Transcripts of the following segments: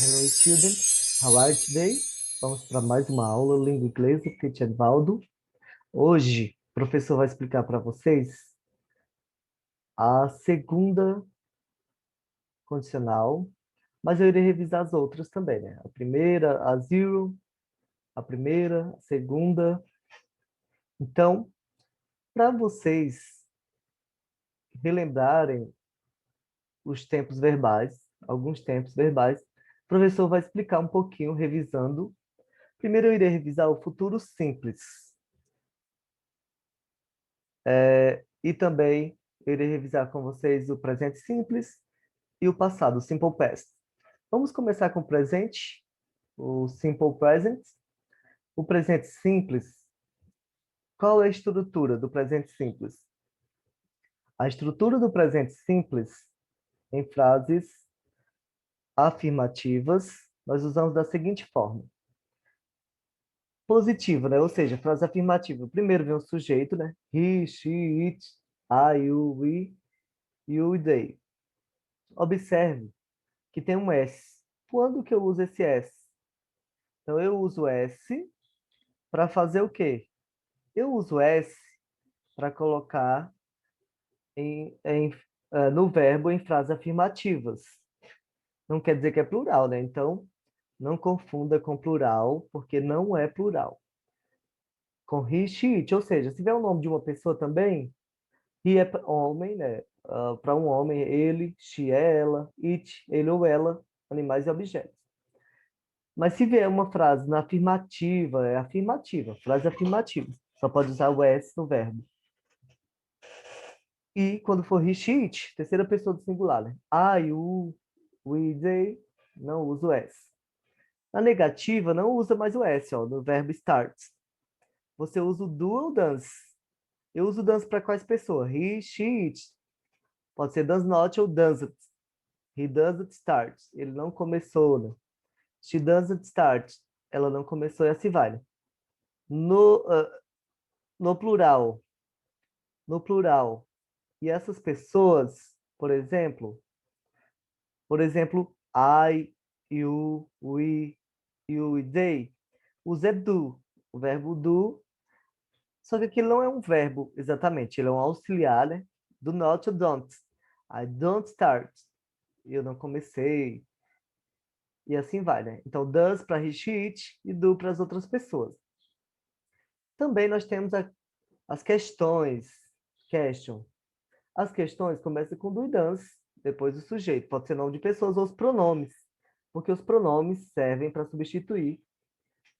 Hello, students. How are you today? Vamos para mais uma aula língua inglesa, Teacher Valdo. Hoje, o professor vai explicar para vocês a segunda condicional, mas eu irei revisar as outras também, né? A primeira, a zero, a primeira, a segunda. Então, para vocês relembrarem os tempos verbais, alguns tempos verbais, o professor vai explicar um pouquinho, revisando. Primeiro, eu irei revisar o futuro simples. E também eu irei revisar com vocês o presente simples e o passado, o simple past. Vamos começar com o presente, o simple present. O presente simples, qual é a estrutura do presente simples? A estrutura do presente simples, em frases afirmativas, nós usamos da seguinte forma. Positiva, né? Ou seja, frase afirmativa. Primeiro vem o sujeito, né? He, she, it, I, you, we, you e they. Observe que tem um S. Quando que eu uso esse S? Então, eu uso S para fazer o quê? Eu uso S para colocar no verbo em frases afirmativas. Não quer dizer que é plural, né? Então, não confunda com plural, porque não é plural. Com he, she, it, ou seja, se tiver o nome de uma pessoa também, he é para homem, né? Para um homem, ele, she é ela, it, ele ou ela, animais e objetos. Mas se vier uma frase na afirmativa, é afirmativa, frase afirmativa. Só pode usar o S no verbo. E quando for he, she, it, terceira pessoa do singular, né? I, you, we, they, não usa o S. Na negativa, não usa mais o S, ó, no verbo start. Você usa o do ou does. Eu uso does para quais pessoas? He, she, it. Pode ser does not ou doesn't. He doesn't start. Ele não começou, né? She doesn't start. Ela não começou e assim vai, né? No, no plural, no plural. E essas pessoas, por exemplo, I, you, we, you e they, usa do, o verbo do, só que aquilo não é um verbo exatamente, ele é um auxiliar, né? Do not ou don't. I don't start. Eu não comecei. E assim vai, né? Então, does para he, she, it e do para as outras pessoas. Também nós temos as questões. Question. As questões começam com do e does, depois o sujeito. Pode ser nome de pessoas ou os pronomes, porque os pronomes servem para substituir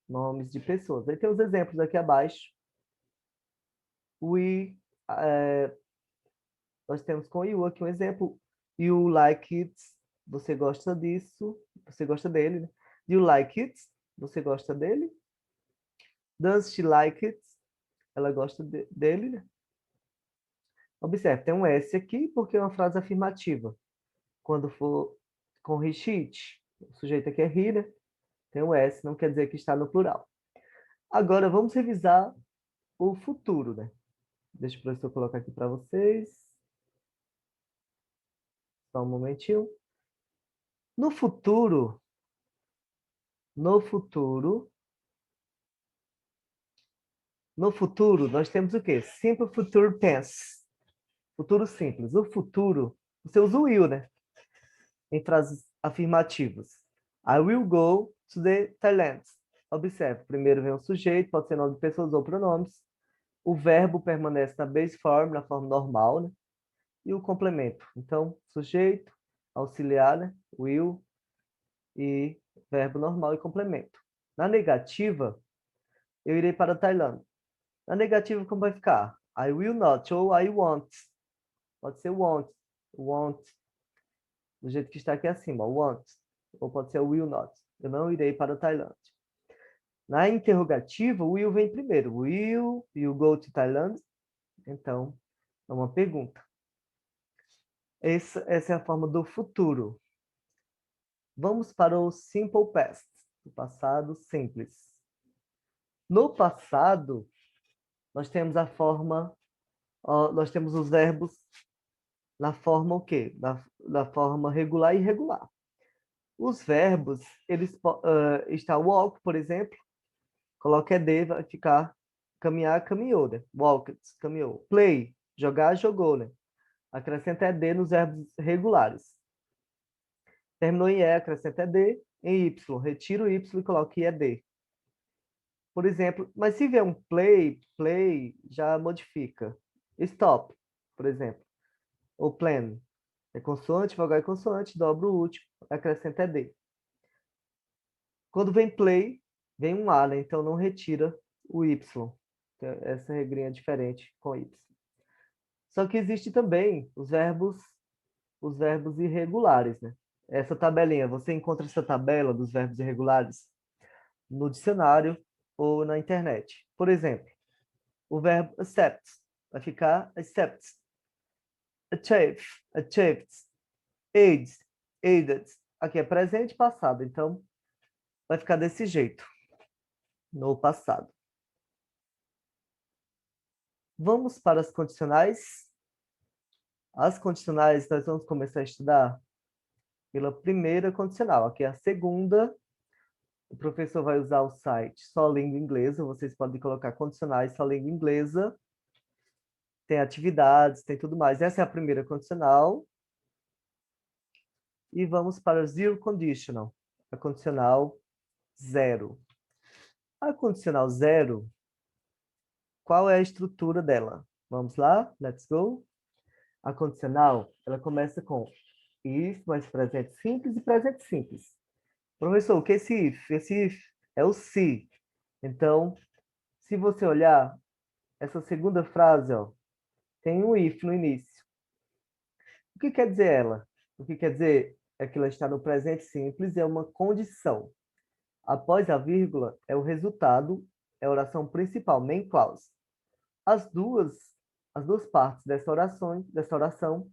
nomes de pessoas. Aí tem os exemplos aqui abaixo. We, é, nós temos com you aqui um exemplo. You like it. Você gosta disso. Você gosta dele, né? You like it. Você gosta dele. Does she like it? Ela gosta dele, né? Observe, tem um S aqui porque é uma frase afirmativa. Quando for com he, she, it, o sujeito aqui é he, né? Tem um S, não quer dizer que está no plural. Agora, vamos revisar o futuro, né? Deixa o professor colocar aqui para vocês. Só um momentinho. No futuro, no futuro, no futuro, nós temos o quê? Simple future tense. Futuro simples. O futuro, você usa o will, né? Em frases afirmativas. I will go to the Thailand. Observe, primeiro vem o sujeito, pode ser nome de pessoas ou pronomes. O verbo permanece na base form, na forma normal, né? E o complemento. Então, sujeito, auxiliar, né? Will e verbo normal e complemento. Na negativa, eu irei para a Tailândia. Na negativa, como vai ficar? I will not ou I won't. Pode ser won't, won't, do jeito que está aqui acima, won't. Ou pode ser will not. Eu não irei para a Tailândia. Na interrogativa, o will vem primeiro. Will you go to Thailand? Então, é uma pergunta. Essa é a forma do futuro. Vamos para o simple past, o passado simples. No passado, nós temos nós temos os verbos na forma o quê? Na forma regular e irregular. Os verbos, está walk, por exemplo, coloca ed, vai ficar caminhar, caminhou, né? Walked, caminhou. Play, jogar, jogou, né? Acrescenta ed nos verbos regulares. Terminou em E, acrescenta ed. Em Y, retira o Y e coloca ed. Por exemplo, mas se vier um play, já modifica. Stop, por exemplo. Ou plan. É consoante, vogal e consoante, dobra o último, acrescenta ed. Quando vem play, vem um A, né? Então não retira o Y. Essa regrinha é diferente com Y. Só que existe também os verbos irregulares, né? Essa tabelinha, você encontra essa tabela dos verbos irregulares no dicionário ou na internet. Por exemplo, o verbo accept vai ficar accepts, achieve, achieved, aid, aided. Aqui é presente e passado, então vai ficar desse jeito, no passado. Vamos para as condicionais. As condicionais nós vamos começar a estudar pela primeira condicional. Aqui é a segunda. O professor vai usar o site Só Língua Inglesa. Vocês podem colocar condicionais Só Língua Inglesa. Tem atividades, tem tudo mais. Essa é a primeira condicional. E vamos para o Zero Conditional. A condicional zero. A condicional zero, qual é a estrutura dela? Vamos lá? Let's go. A condicional, ela começa com if, mais presente simples e presente simples. Professor, o que é esse if? Esse if é o se. Então, se você olhar, essa segunda frase, ó, tem um if no início. O que quer dizer ela? O que quer dizer é que ela está no presente simples e é uma condição. Após a vírgula, é o resultado, é a oração principal, main clause. As duas partes dessa oração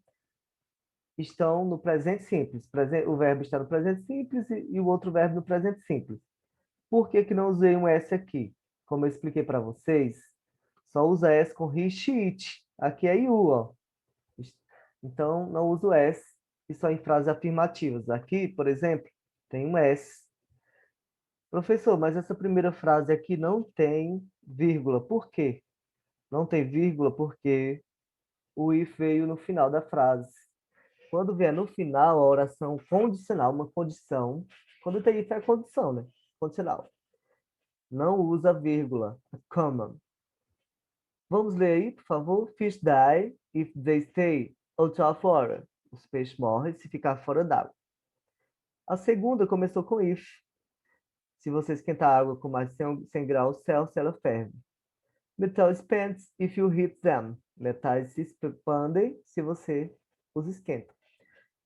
estão no presente simples. O verbo está no presente simples e o outro verbo no presente simples. Por que que não usei um S aqui? Como eu expliquei para vocês, só usa S com he, she, it. Aqui é you, ó. Então, não uso S e só em frases afirmativas. Aqui, por exemplo, tem um S. Professor, mas essa primeira frase aqui não tem vírgula. Por quê? Não tem vírgula porque o if veio no final da frase. Quando vier no final a oração condicional, uma condição, quando tem if é condição, né? Condicional. Não usa vírgula, comma. Vamos ler aí, por favor. Fish die if they stay out of water. Os peixes morrem se ficar fora d'água. A segunda começou com if. Se você esquentar a água com mais de 100 graus Celsius, ela ferve. Metal expands if you heat them. Metais se expandem se você os esquenta.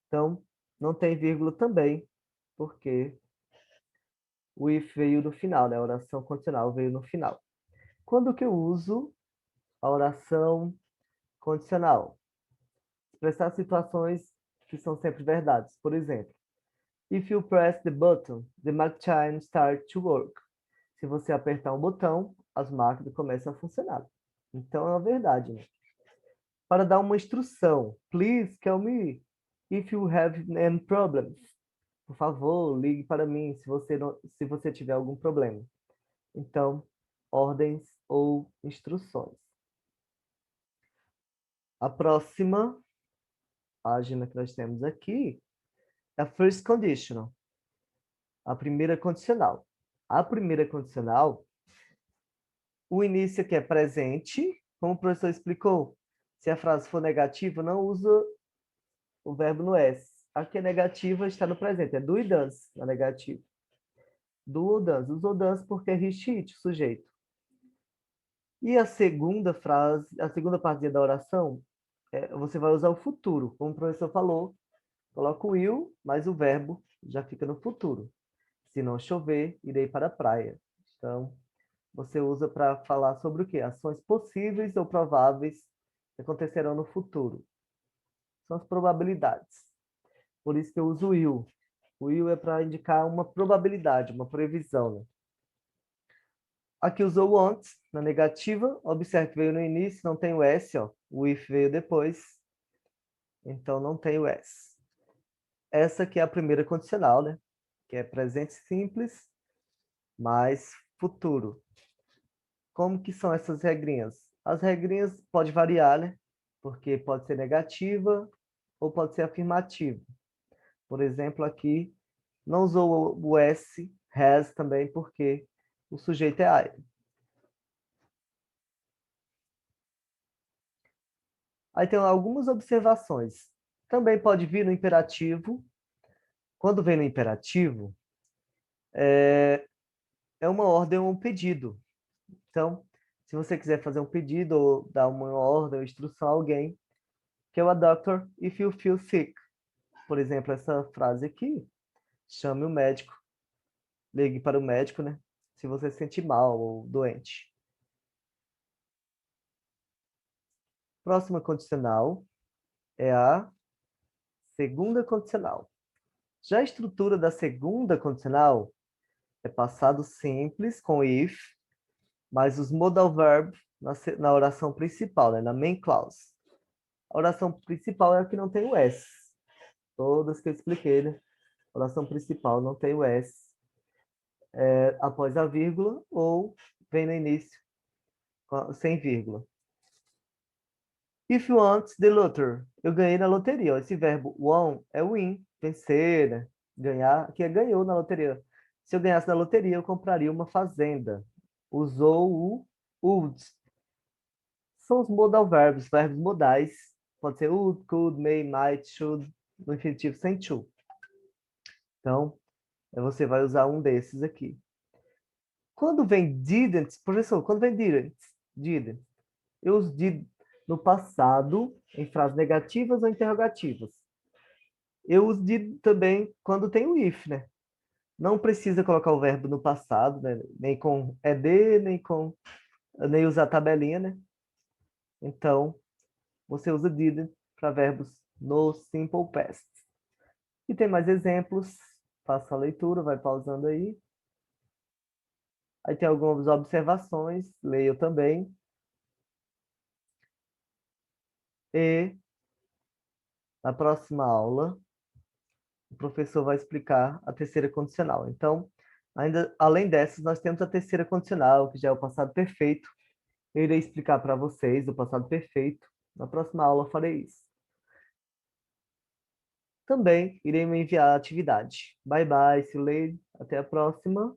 Então, não tem vírgula também, porque o if veio no final, né? A oração condicional veio no final. Quando que eu uso a oração condicional? Expressar situações que são sempre verdades. Por exemplo, if you press the button, the machine starts to work. Se você apertar um botão, as máquinas começam a funcionar. Então é uma verdade, né? Para dar uma instrução, please tell me if you have any problems. Por favor, ligue para mim se você tiver algum problema. Então, ordens ou instruções. A próxima página que nós temos aqui é a first conditional. A primeira condicional. A primeira condicional, o início aqui é presente, como o professor explicou. Se a frase for negativa, não usa o verbo no S. Aqui é negativa, está no presente. É do e does, na negativa. Do ou does. Usou does porque é he, she, it, o sujeito. E a segunda frase, a segunda parte da oração, você vai usar o futuro. Como o professor falou, coloca o will, mas o verbo já fica no futuro. Se não chover, irei para a praia. Então, você usa para falar sobre o quê? Ações possíveis ou prováveis que acontecerão no futuro. São as probabilidades. Por isso que eu uso o will. O will é para indicar uma probabilidade, uma previsão, né? Aqui usou o antes, na negativa. Observe que veio no início, não tem o S, ó. O if veio depois. Então, não tem o S. Essa aqui é a primeira condicional, né? que é presente simples mais futuro. Como que são essas regrinhas? As regrinhas podem variar, né? Porque pode ser negativa ou pode ser afirmativa. Por exemplo, aqui, não usou o S, has também, porque o sujeito é I. Aí tem algumas observações. Também pode vir no imperativo. Quando vem no imperativo, é uma ordem ou um pedido. Então, se você quiser fazer um pedido ou dar uma ordem ou instrução a alguém, que é o doctor if you feel sick. Por exemplo, essa frase aqui, chame o médico, ligue para o médico, né? Se você se sente mal ou doente. Próxima condicional é a segunda condicional. Já a estrutura da segunda condicional é passado simples com if, mas os modal verbs na oração principal, né? Na main clause. A oração principal é a que não tem o S. Todas que eu expliquei, né? A oração principal não tem o S após a vírgula ou vem no início sem vírgula. If you want the lottery, eu ganhei na loteria. Esse verbo won é win, vencer, né? Ganhar, que é ganhou na loteria. Se eu ganhasse na loteria, eu compraria uma fazenda. Usou o would. São os modal verbs, verbos modais. Pode ser would, could, may, might, should, no infinitivo sem to. Então, você vai usar um desses aqui. Quando vem didn't, professor, quando vem didn't, eu uso did no passado, em frases negativas ou interrogativas. Eu uso did também quando tem o if, né? Não precisa colocar o verbo no passado, né? Nem com ed, nem usar tabelinha, né? Então, você usa did para verbos no simple past. E tem mais exemplos, faça a leitura, vai pausando aí. Aí tem algumas observações, leio também. E na próxima aula, o professor vai explicar a terceira condicional. Então, ainda além dessas, nós temos a terceira condicional, que já é o passado perfeito. Eu irei explicar para vocês o passado perfeito. Na próxima aula eu farei isso. Também irei me enviar a atividade. Bye bye, see you later. Até a próxima.